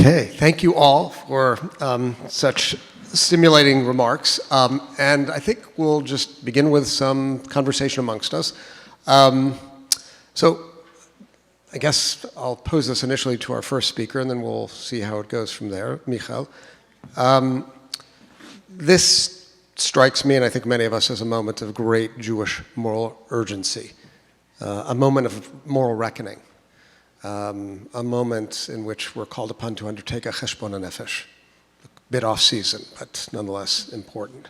Okay, thank you all for such stimulating remarks. And I think we'll just begin with some conversation amongst us. So I guess I'll pose this initially to our first speaker, and then we'll see how it goes from there. Michael. This strikes me, and I think many of us, as a moment of great Jewish moral urgency, a moment of moral reckoning. A moment in which we're called upon to undertake a cheshbon nefesh, a bit off-season, but nonetheless important.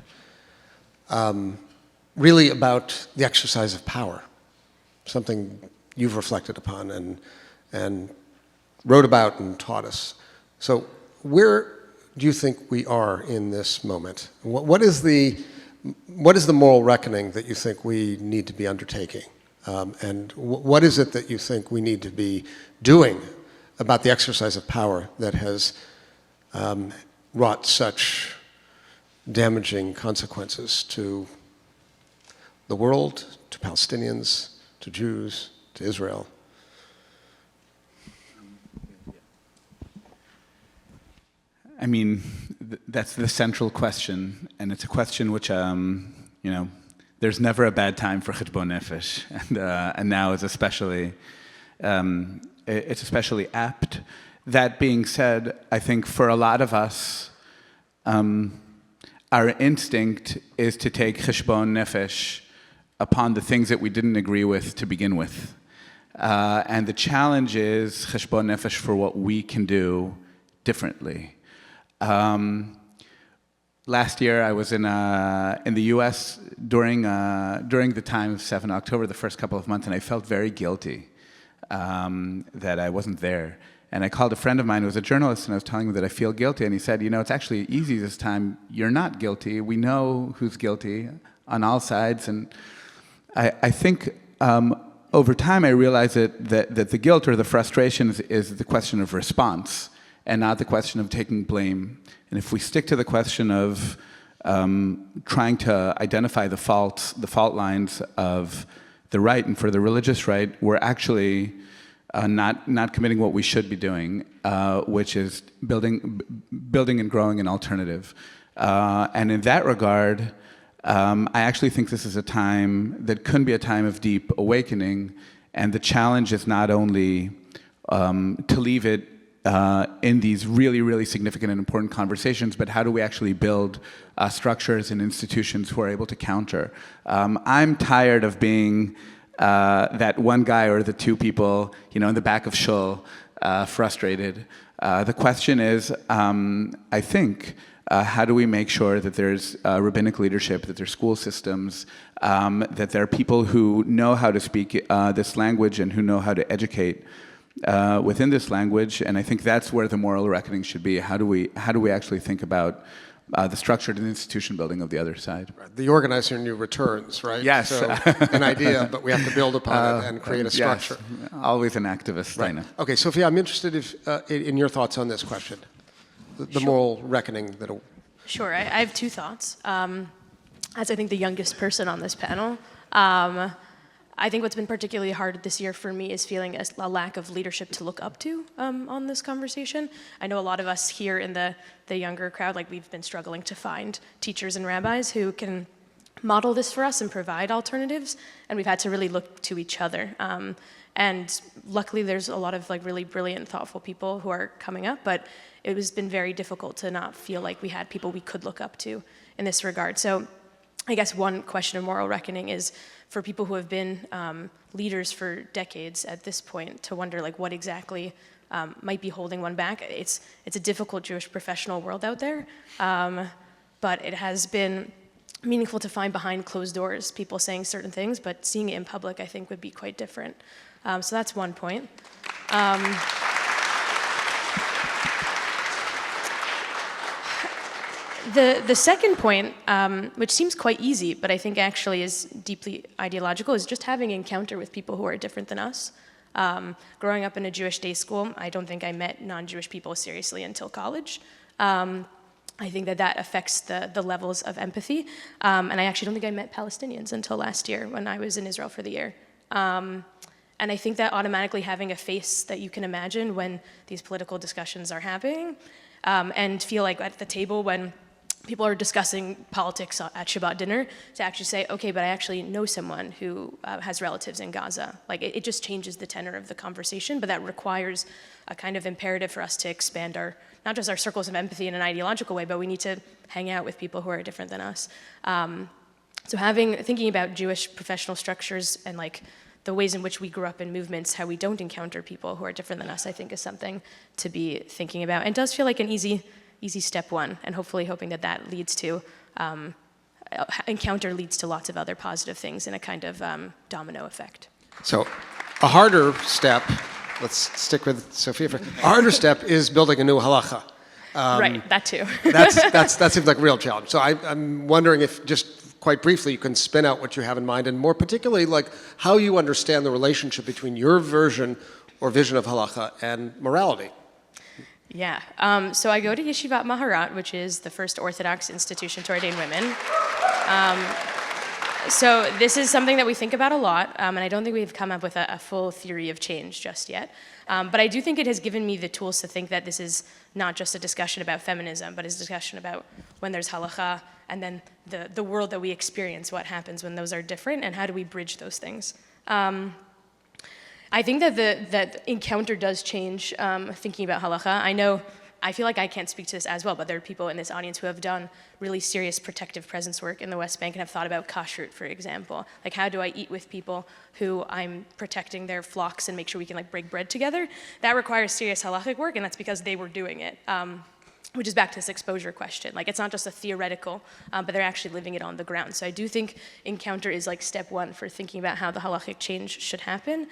Really about the exercise of power, something you've reflected upon and wrote about and taught us. So where do you think we are in this moment? What is the moral reckoning that you think we need to be undertaking? And what is it that you think we need to be doing about the exercise of power that has wrought such damaging consequences to the world, to Palestinians, to Jews, to Israel? I mean, that's the central question, and it's a question which, there's never a bad time for cheshbon nefesh, and now is especially, it's especially apt. That being said, I think for a lot of us, our instinct is to take cheshbon nefesh upon the things that we didn't agree with to begin with. And the challenge is cheshbon nefesh for what we can do differently. Last year, I was in the U.S. during the time of 7 October, the first couple of months, and I felt very guilty that I wasn't there. And I called a friend of mine who was a journalist, and I was telling him that I feel guilty, and he said, it's actually easy this time. You're not guilty. We know who's guilty on all sides. And I think over time I realized that the guilt or the frustration is the question of response and not the question of taking blame. And if we stick to the question of trying to identify the fault lines of the right, and for the religious right, we're actually not committing what we should be doing, which is building and growing an alternative. And in that regard, I actually think this is a time that could be a time of deep awakening, and the challenge is not only to leave it in these really, really significant and important conversations, but how do we actually build structures and institutions who are able to counter? I'm tired of being that one guy or the two people, in the back of shul, frustrated. The question is, I think, how do we make sure that there's rabbinic leadership, that there's school systems, that there are people who know how to speak this language and who know how to educate within this language, and I think that's where the moral reckoning should be. How do we actually think about the structured and institution building of the other side? Right. The organizer in you returns, right? Yes. So an idea, but we have to build upon it and create a structure. Yes. Always an activist, right. I know. Okay, Sophia, I'm interested in your thoughts on this question, the moral reckoning that. Sure, I have two thoughts. As I think the youngest person on this panel, I think what's been particularly hard this year for me is feeling a lack of leadership to look up to on this conversation. I know a lot of us here in the younger crowd, we've been struggling to find teachers and rabbis who can model this for us and provide alternatives, and we've had to really look to each other. And luckily there's a lot of really brilliant, thoughtful people who are coming up, but it has been very difficult to not feel like we had people we could look up to in this regard. So I guess one question of moral reckoning is for people who have been leaders for decades at this point to wonder what exactly might be holding one back. It's a difficult Jewish professional world out there, but it has been meaningful to find behind closed doors people saying certain things, but seeing it in public I think would be quite different. So that's one point. The second point, which seems quite easy, but I think actually is deeply ideological, is just having encounter with people who are different than us. Growing up in a Jewish day school, I don't think I met non-Jewish people seriously until college. I think that affects the levels of empathy. And I actually don't think I met Palestinians until last year when I was in Israel for the year. And I think that automatically having a face that you can imagine when these political discussions are happening, and feel like at the table when people are discussing politics at Shabbat dinner, to actually say, okay, but I actually know someone who has relatives in Gaza. Like, it just changes the tenor of the conversation, but that requires a kind of imperative for us to expand not just our circles of empathy in an ideological way, but we need to hang out with people who are different than us. So thinking about Jewish professional structures and like the ways in which we grew up in movements, how we don't encounter people who are different than us, I think is something to be thinking about. And it does feel like an easy step one, and hoping that leads to, encounter leads to lots of other positive things in a kind of domino effect. So a harder step, let's stick with Sophia, a harder step is building a new halacha. Right, that too. That seems like a real challenge. So I'm wondering if just quite briefly you can spin out what you have in mind, and more particularly like how you understand the relationship between your version or vision of halacha and morality. Yeah, so I go to Yeshivat Maharat, which is the first Orthodox institution to ordain women. So this is something that we think about a lot, and I don't think we've come up with a full theory of change just yet. But I do think it has given me the tools to think that this is not just a discussion about feminism, but it's a discussion about when there's halacha, and then the world that we experience, what happens when those are different, and how do we bridge those things. I think that that encounter does change thinking about halacha. I feel like I can't speak to this as well, but there are people in this audience who have done really serious protective presence work in the West Bank and have thought about kashrut, for example. Like, how do I eat with people who I'm protecting their flocks and make sure we can like break bread together? That requires serious halachic work, and that's because they were doing it. Which is back to this exposure question. Like, it's not just a theoretical, but they're actually living it on the ground. So I do think encounter is like step one for thinking about how the halachic change should happen.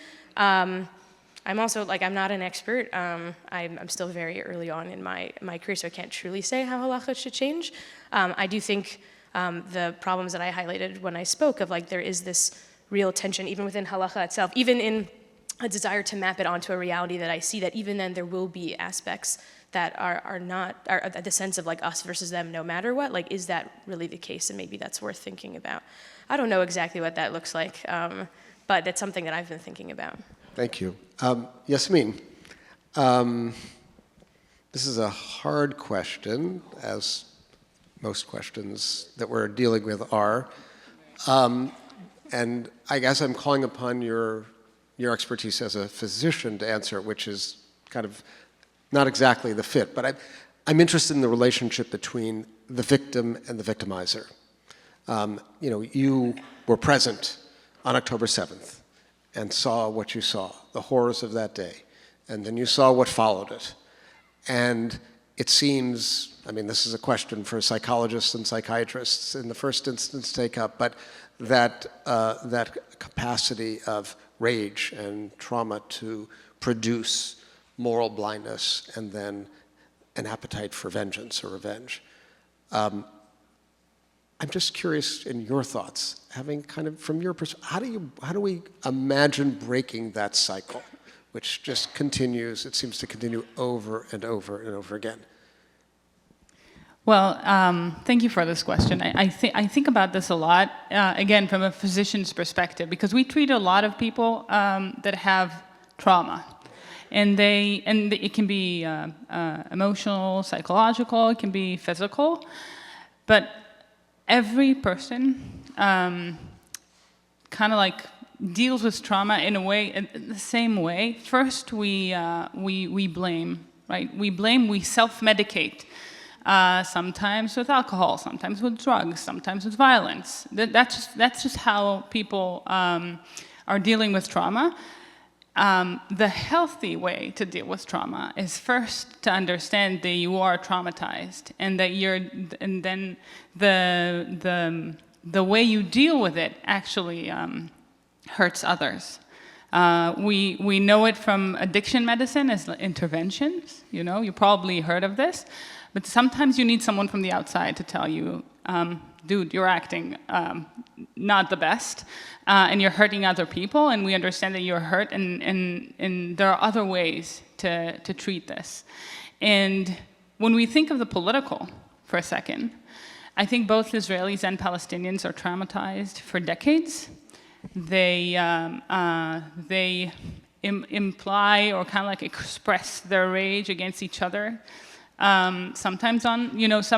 I'm also, like, I'm not an expert. I'm still very early on in my career, so I can't truly say how halacha should change. I do think the problems that I highlighted when I spoke of, like, there is this real tension even within halacha itself, even in a desire to map it onto a reality that I see, that even then there will be aspects that are the sense of like us versus them no matter what. Like, is that really the case? And maybe that's worth thinking about. I don't know exactly what that looks like, but that's something that I've been thinking about. Thank you. Yasmin, this is a hard question, as most questions that we're dealing with are. And I guess I'm calling upon your expertise as a physician to answer it, which is kind of not exactly the fit, but I'm interested in the relationship between the victim and the victimizer. You were present on October 7th and saw what you saw, the horrors of that day, and then you saw what followed it. And it seems, this is a question for psychologists and psychiatrists in the first instance to take up, but that capacity of rage and trauma to produce moral blindness and then an appetite for vengeance or revenge. I'm just curious in your thoughts, having kind of from your perspective, how do we imagine breaking that cycle, which just continues, it seems to continue over and over and over again? Well, thank you for this question. I think about this a lot, again, from a physician's perspective, because we treat a lot of people that have trauma. And it can be emotional, psychological, it can be physical, but every person kind of like deals with trauma in a way, in the same way. First, we blame, right? We self-medicate. Sometimes with alcohol, sometimes with drugs, sometimes with violence. That's just how people are dealing with trauma. The healthy way to deal with trauma is first to understand that you are traumatized, and then the way you deal with it actually hurts others. We know it from addiction medicine as interventions. You probably heard of this. But sometimes you need someone from the outside to tell you, dude, you're acting not the best, and you're hurting other people, and we understand that you're hurt, and there are other ways to treat this. And when we think of the political for a second, I think both Israelis and Palestinians are traumatized for decades. they imply or kind of like express their rage against each other. Sometimes some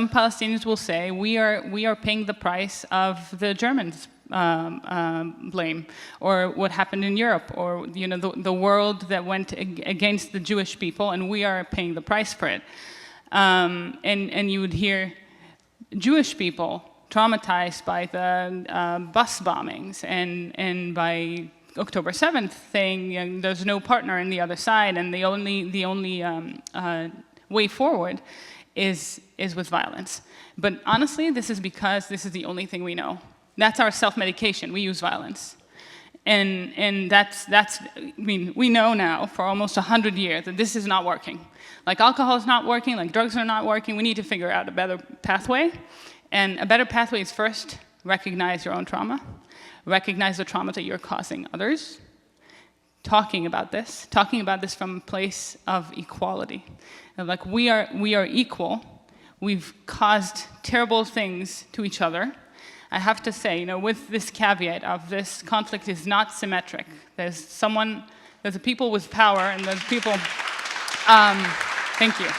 Palestinians will say, we are paying the price of the Germans' blame, or what happened in Europe, or the world that went against the Jewish people, and we are paying the price for it. And you would hear Jewish people traumatized by the bus bombings and by October 7th saying there's no partner in the other side, and the only way forward is with violence. But honestly, this is because this is the only thing we know. That's our self-medication. We use violence. And we know now for almost 100 years that this is not working. Like alcohol is not working, like drugs are not working. We need to figure out a better pathway. And a better pathway is first recognize your own trauma, recognize the trauma that you're causing others, talking about this from a place of equality. And like we are equal. We've caused terrible things to each other. I have to say, with this caveat of this conflict is not symmetric. There's a people with power, and there's people. Thank you.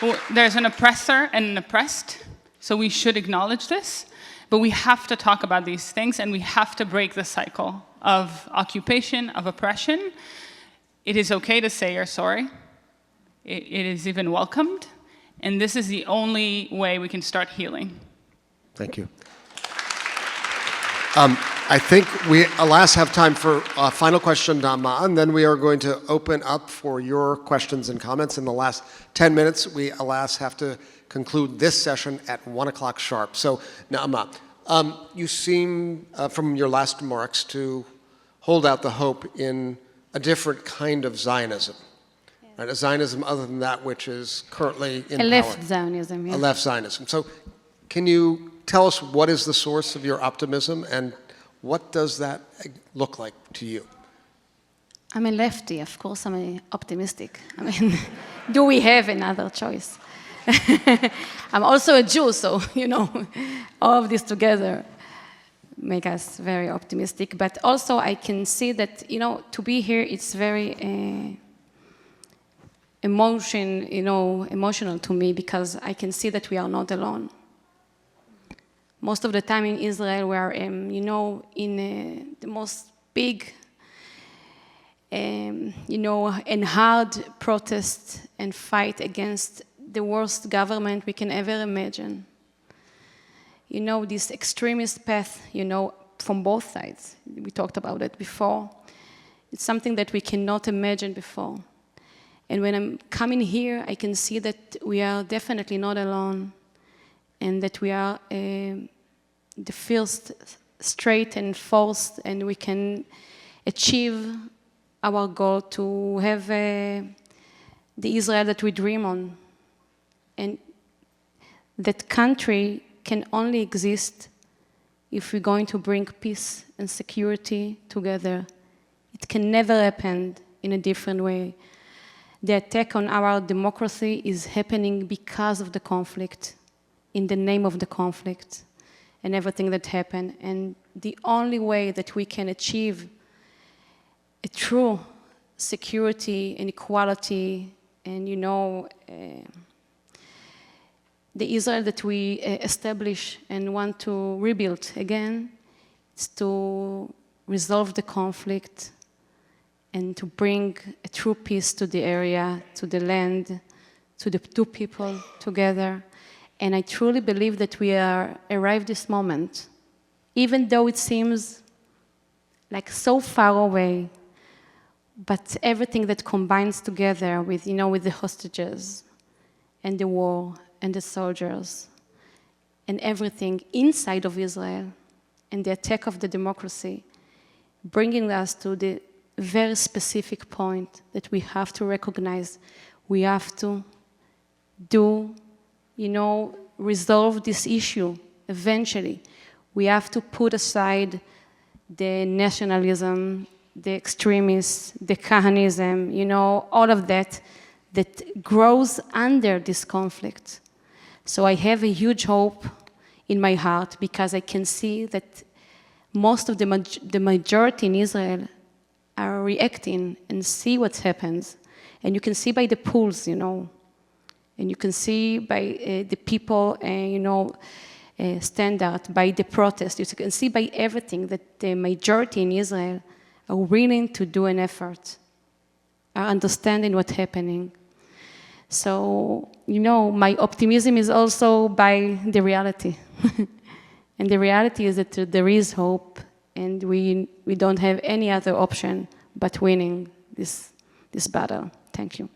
Well, there's an oppressor and an oppressed, so we should acknowledge this. But we have to talk about these things, and we have to break the cycle of occupation, of oppression. It is okay to say you're sorry. It is even welcomed. And this is the only way we can start healing. Thank you. I think we, alas, have time for a final question, Nama, and then we are going to open up for your questions and comments. In the last 10 minutes, we, alas, have to conclude this session at 1 o'clock sharp. So, Nama, you seem, from your last remarks, to hold out the hope in a different kind of Zionism. Right? A Zionism other than that which is currently in power. A left Zionism, yeah. A left Zionism. So can you tell us what is the source of your optimism, and what does that look like to you? I'm a lefty, of course I'm optimistic. I mean, do we have another choice? I'm also a Jew, so, all of this together make us very optimistic. But also I can see that, to be here, it's very emotional to me, because I can see that we are not alone. Most of the time in Israel, we are, in the most big, and hard protest and fight against the worst government we can ever imagine. This extremist path, from both sides. We talked about it before. It's something that we cannot imagine before. And when I'm coming here, I can see that we are definitely not alone, and that we are the first straight and forced, and we can achieve our goal to have the Israel that we dream on. And that country can only exist if we're going to bring peace and security together. It can never happen in a different way. The attack on our democracy is happening because of the conflict, in the name of the conflict, and everything that happened. And the only way that we can achieve a true security and equality, and the Israel that we establish and want to rebuild again, is to resolve the conflict and to bring a true peace to the area, to the land, to the two people together. And I truly believe that we are arrived this moment, even though it seems like so far away. But everything that combines together with, with the hostages and the war and the soldiers and everything inside of Israel and the attack of the democracy, bringing us to the very specific point that we have to recognize. We have to resolve this issue eventually. We have to put aside the nationalism, the extremists, the Kahanism, all of that grows under this conflict. So I have a huge hope in my heart, because I can see that most of the majority in Israel are reacting and see what happens. And you can see by the polls, you know, and you can see by the people, you know, stand out, by the protest. You can see by everything that the majority in Israel are willing to do an effort, are understanding what's happening. So, you know, my optimism is also by the reality. And the reality is that there is hope, and we don't have any other option but winning this battle. Thank you.